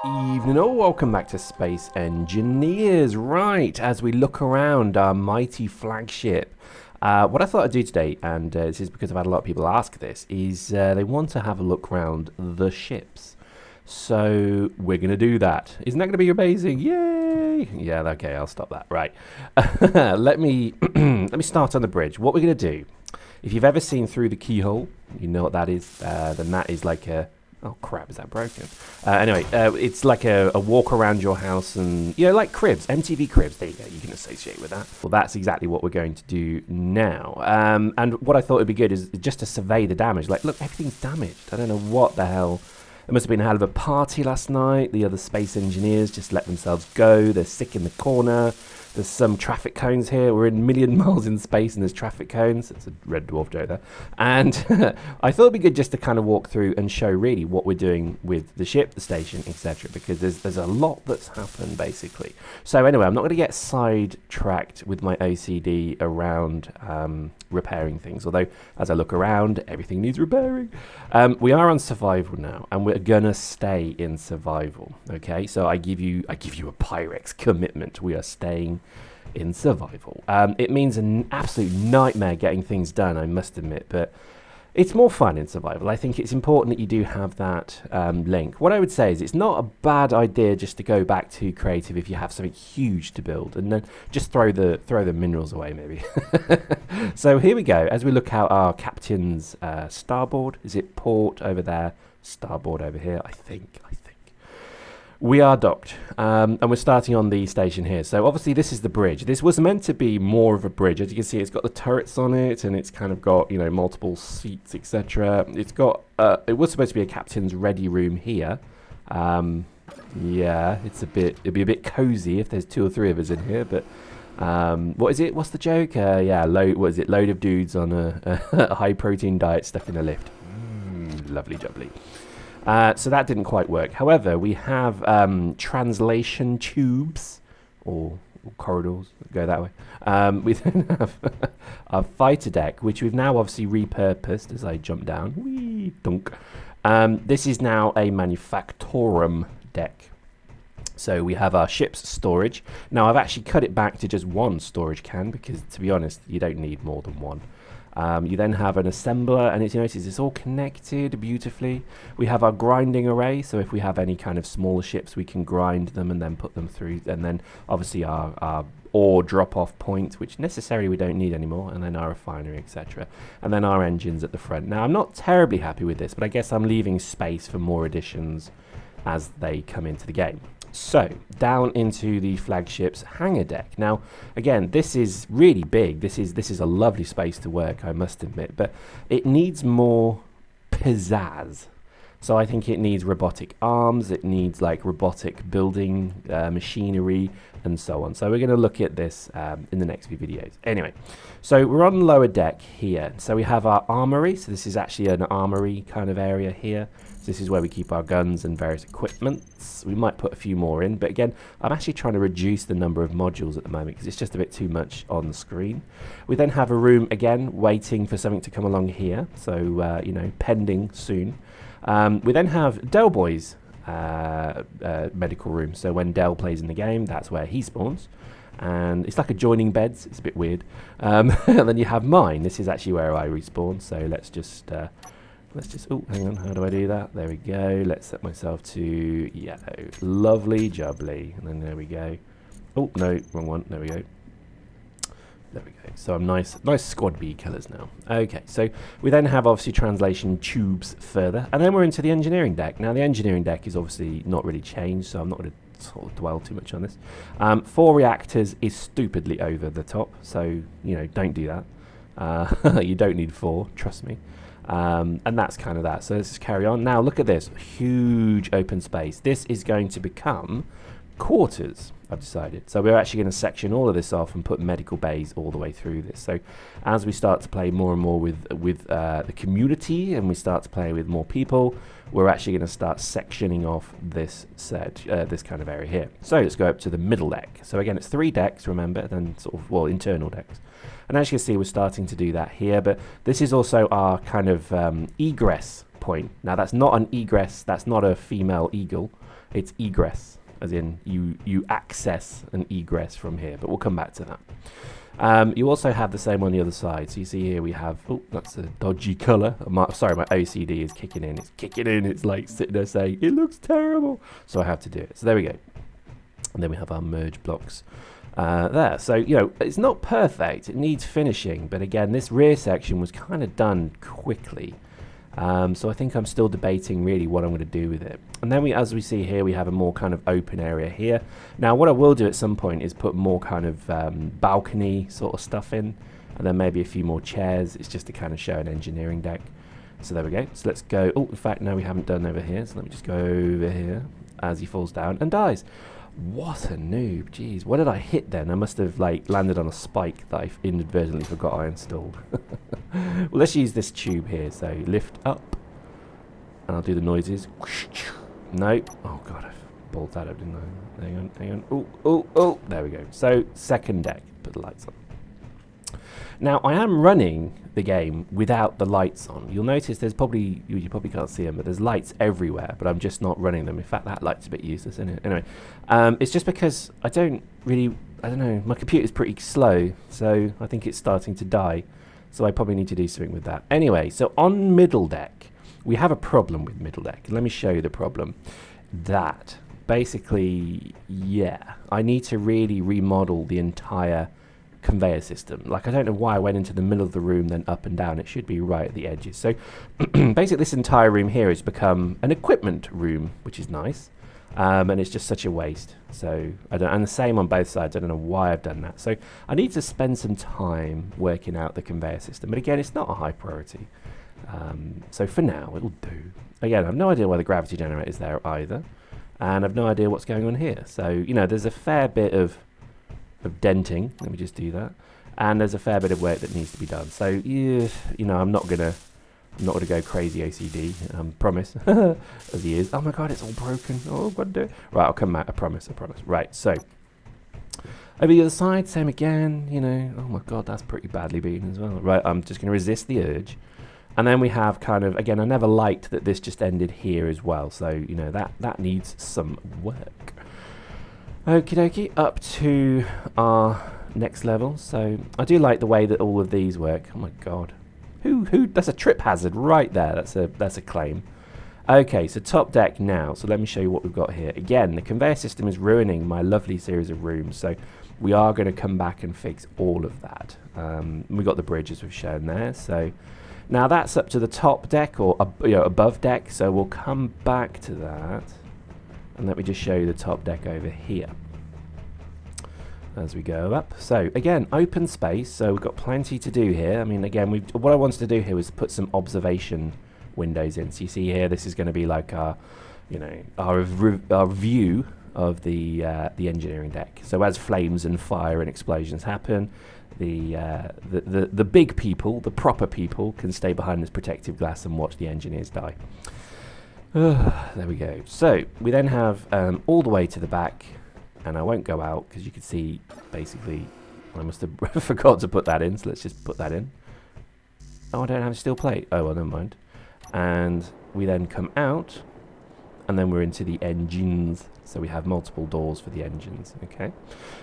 Evening all, welcome back to Space Engineers. Right, as we look around our mighty flagship, what I thought I'd do today, and this is because I've had a lot of people ask this, is they want to have a look around the ships. So we're going to do that. Isn't that going to be amazing? Yay! Yeah, okay, I'll stop that. Right, let me let me start on the bridge. What we're going to do, if you've ever seen through the keyhole, you know what that is. Then that is like a... Oh crap, is that broken? Anyway, it's like a walk around your house and, you know, like cribs, MTV cribs. There you go, you can associate with that. Well, that's exactly what we're going to do now. And what I thought would be good is just to survey the damage. Like, look, everything's damaged. I don't know what the hell. It must have been a hell of a party last night. The other space engineers just let themselves go. They're sick in the corner. There's some traffic cones here. We're in a million miles in space and there's traffic cones. It's a red dwarf joke there. And I thought it'd be good just to kind of walk through and show really what we're doing with the ship, the station, etc. Because there's a lot that's happened basically. So anyway, I'm not going to get sidetracked with my OCD around repairing things. Although as I look around, everything needs repairing. We are on survival now, and we're gonna stay in survival. Okay, so I give you a Pyrex commitment. We are staying in survival. It means an absolute nightmare getting things done, I must admit, but it's more fun in survival. I think it's important that you do have that link. What I would say is it's not a bad idea just to go back to creative if you have something huge to build, and then just throw the minerals away maybe. So here we go. As we look out our captain's starboard, is it port over there? Starboard over here, I think. We are docked, and we're starting on the station here. So obviously this is the bridge. This was meant to be more of a bridge. As you can see, it's got the turrets on it, and it's kind of got, you know, multiple seats, etc. It's got, it was supposed to be a captain's ready room here. Yeah, it'd be a bit cozy if there's 2 or 3 of us in here, but what is it? What's the joke? Yeah, what is it? Load of dudes on a high protein diet stuck in a lift. Lovely jubbly. So that didn't quite work. However, we have translation tubes or corridors that go that way. We then have our fighter deck, which we've now obviously repurposed as I jump down. Whee, dunk. This is now a manufactorum deck. So we have our ship's storage. Now I've actually cut it back to just 1 storage can because, to be honest, you don't need more than 1. You then have an assembler, and you notice it's all connected beautifully. We have our grinding array, so if we have any kind of smaller ships, we can grind them and then put them through. And then obviously our ore drop-off point, which necessarily we don't need anymore, and then our refinery, etc. And then our engines at the front. Now, I'm not terribly happy with this, but I guess I'm leaving space for more additions as they come into the game. So, down into the flagship's hangar deck. Now, again, this is really big. This is a lovely space to work, I must admit, but it needs more pizzazz. So I think it needs robotic arms, it needs like robotic building machinery, and so on. So we're going to look at this in the next few videos. Anyway, so we're on lower deck here. So we have our armory. So this is actually an armory kind of area here. This is where we keep our guns and various equipments. We might put a few more in, but again, I'm actually trying to reduce the number of modules at the moment because it's just a bit too much on the screen. We then have a room, again, waiting for something to come along here, so, you know, pending soon. We then have Dell Boy's medical room, so when Dell plays in the game, that's where he spawns. And it's like adjoining beds, it's a bit weird. And then you have mine. This is actually where I respawn, so let's just, oh, hang on, how do I do that? There we go. Let's set myself to yellow. Lovely jubbly. And then there we go. Oh, no, wrong one. There we go. There we go. So I'm nice SquadB colours now. Okay, so we then have obviously translation tubes further. And then we're into the engineering deck. Now, the engineering deck is obviously not really changed, so I'm not going to sort of dwell too much on this. 4 reactors is stupidly over the top, so, you know, don't do that. You don't need 4, trust me. And that's kind of that. So let's just carry on. Now look at this huge open space. This is going to become quarters, I've decided. So we're actually going to section all of this off and put medical bays all the way through this. So as we start to play more and more with the community, and we start to play with more people, we're actually going to start sectioning off this this kind of area here. So let's go up to the middle deck. So again, it's 3 decks, remember, then sort of, well, internal decks. And as you can see, we're starting to do that here, but this is also our kind of egress point. Now, that's not an egress, that's not a female eagle. It's egress, as in you access an egress from here, but we'll come back to that. You also have the same on the other side. So you see here we have, oh, that's a dodgy colour. Sorry, my OCD is kicking in. It's kicking in. It's like sitting there saying, it looks terrible. So I have to do it. So there we go. And then we have our merge blocks there. So, you know, it's not perfect. It needs finishing. But again, this rear section was kind of done quickly. So I think I'm still debating really what I'm going to do with it. And then as we see here, we have a more kind of open area here. Now what I will do at some point is put more kind of balcony sort of stuff in, and then maybe a few more chairs. It's just to kind of show an engineering deck. So there we go. So let's go. Oh, in fact, no, we haven't done over here. So let me just go over here as he falls down and dies. What a noob. Jeez, what did I hit then? I must have like landed on a spike that I inadvertently forgot I installed. Well, let's use this tube here. So lift up, and I'll do the noises. No. Oh god, I've balled that up, didn't I? Hang on, hang on. Oh, oh, oh. There we go. So second deck. Put the lights on. Now I am running the game without the lights on. You'll notice there's probably, you probably can't see them, but there's lights everywhere, but I'm just not running them. In fact, that light's a bit useless, isn't it? Anyway, it's just because I don't know, my computer's pretty slow, so I think it's starting to die. So I probably need to do something with that. Anyway, so on middle deck, we have a problem with middle deck. Let me show you the problem. That, basically, yeah, I need to really remodel the entire conveyor system. Like, I don't know why I went into the middle of the room, then up and down. It should be right at the edges. So basically this entire room here has become an equipment room, which is nice, and it's just such a waste. So I don't, and the same on both sides. I don't know why I've done that. So I need to spend some time working out the conveyor system, but again, it's not a high priority. So for now it'll do. Again, I have no idea why the gravity generator is there either, and I've no idea what's going on here. So, you know, there's a fair bit of denting. Let me just do that, and there's a fair bit of work that needs to be done. So yeah, you know, I'm not gonna go crazy OCD, promise. As he is. Oh my god, it's all broken. Oh, what do? Right, I'll come back. I promise. Right, so over the other side, same again. You know, oh my god, that's pretty badly beaten as well. Right, I'm just gonna resist the urge, and then we have kind of, again, I never liked that this just ended here as well. So you know, that needs some work. Okie dokie, up to our next level. So I do like the way that all of these work. Oh my god, who? That's a trip hazard right there. That's a claim. Okay, so top deck now. So let me show you what we've got here. Again, the conveyor system is ruining my lovely series of rooms. So we are going to come back and fix all of that. We've got the bridges we've shown there. So now that's up to the top deck, or you know, above deck. So we'll come back to that. And let me just show you the top deck over here as we go up. So again, open space, so we've got plenty to do here. I mean, again, what I wanted to do here was put some observation windows in. So you see here, this is going to be like our, you know, our view of the engineering deck. So as flames and fire and explosions happen, the big people, the proper people, can stay behind this protective glass and watch the engineers die. There we go. So we then have all the way to the back, and I won't go out because you can see basically I must have forgot to put that in, so let's just put that in. Oh, I don't have a steel plate. Oh well, never mind. And we then come out, and then we're into the engines. So we have multiple doors for the engines. Okay,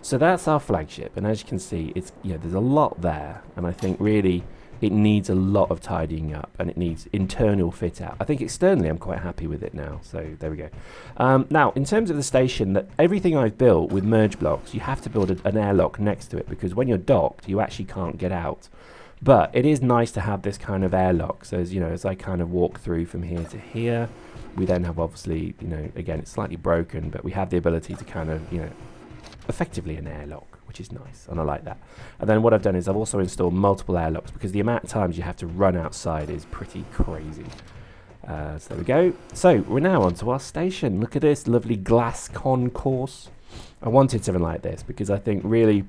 so that's our flagship, and as you can see, it's, you know, there's a lot there, and I think really it needs a lot of tidying up, and it needs internal fit out. I think externally I'm quite happy with it now, so there we go. Now, in terms of the station, that everything I've built with merge blocks, you have to build an airlock next to it, because when you're docked, you actually can't get out. But it is nice to have this kind of airlock. So as you know, as I kind of walk through from here to here, we then have obviously, you know, again, it's slightly broken, but we have the ability to kind of, you know, effectively an airlock, which is nice, and I like that. And then what I've done is I've also installed multiple airlocks, because the amount of times you have to run outside is pretty crazy. So there we go. So we're now onto our station. Look at this lovely glass concourse. I wanted something like this because I think really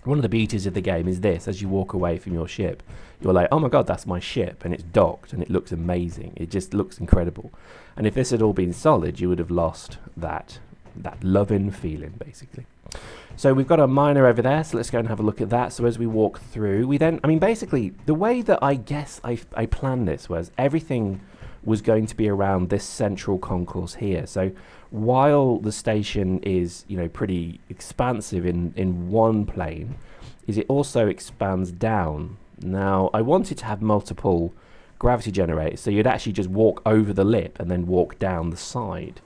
one of the beauties of the game is this: as you walk away from your ship, you're like, oh my god, that's my ship, and it's docked and it looks amazing. It just looks incredible. And if this had all been solid, you would have lost that loving feeling, basically. So we've got a miner over there, so let's go and have a look at that. So as we walk through, we then, I mean, basically, the way that I guess I planned this was everything was going to be around this central concourse here. So while the station is, you know, pretty expansive in one plane, is it also expands down. Now, I wanted to have multiple gravity generators, so you'd actually just walk over the lip and then walk down the side.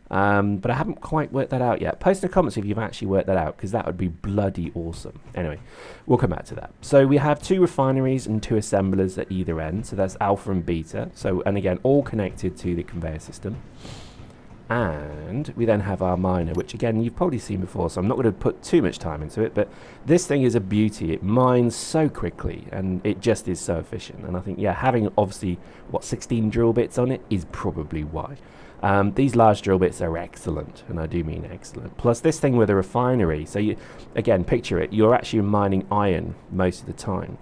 But I haven't quite worked that out yet. Post in the comments if you've actually worked that out, because that would be bloody awesome. Anyway, we'll come back to that. So we have 2 refineries and 2 assemblers at either end. So that's alpha and beta. So, and again, all connected to the conveyor system. And we then have our miner, which again, you've probably seen before, so I'm not going to put too much time into it, but this thing is a beauty. It mines so quickly, and it just is so efficient. And I think, yeah, having obviously, what, 16 drill bits on it is probably why. These large drill bits are excellent, and I do mean excellent. Plus this thing with a refinery, so you, again, picture it, you're actually mining iron most of the time.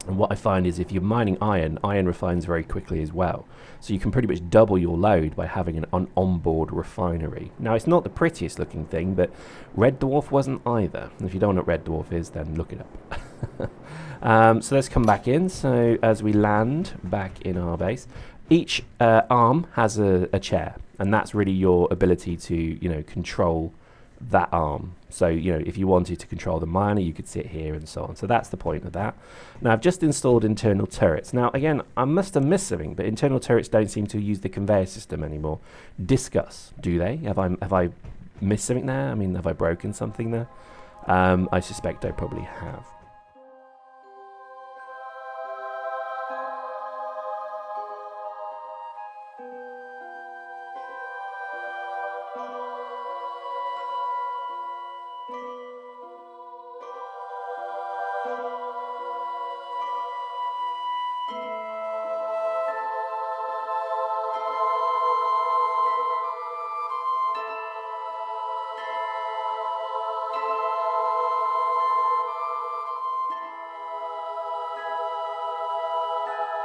And what I find is if you're mining iron, iron refines very quickly as well. So you can pretty much double your load by having an onboard refinery. Now, it's not the prettiest looking thing, but Red Dwarf wasn't either. And if you don't know what Red Dwarf is, then look it up. So let's come back in. So as we land back in our base, each arm has a chair, and that's really your ability to, you know, control that arm. So, you know, if you wanted to control the miner, you could sit here and so on. So that's the point of that. Now, I've just installed internal turrets. Now, again, I must have missed something, but internal turrets don't seem to use the conveyor system anymore. Discuss, do they? Have I missed something there? I mean, have I broken something there? I suspect I probably have.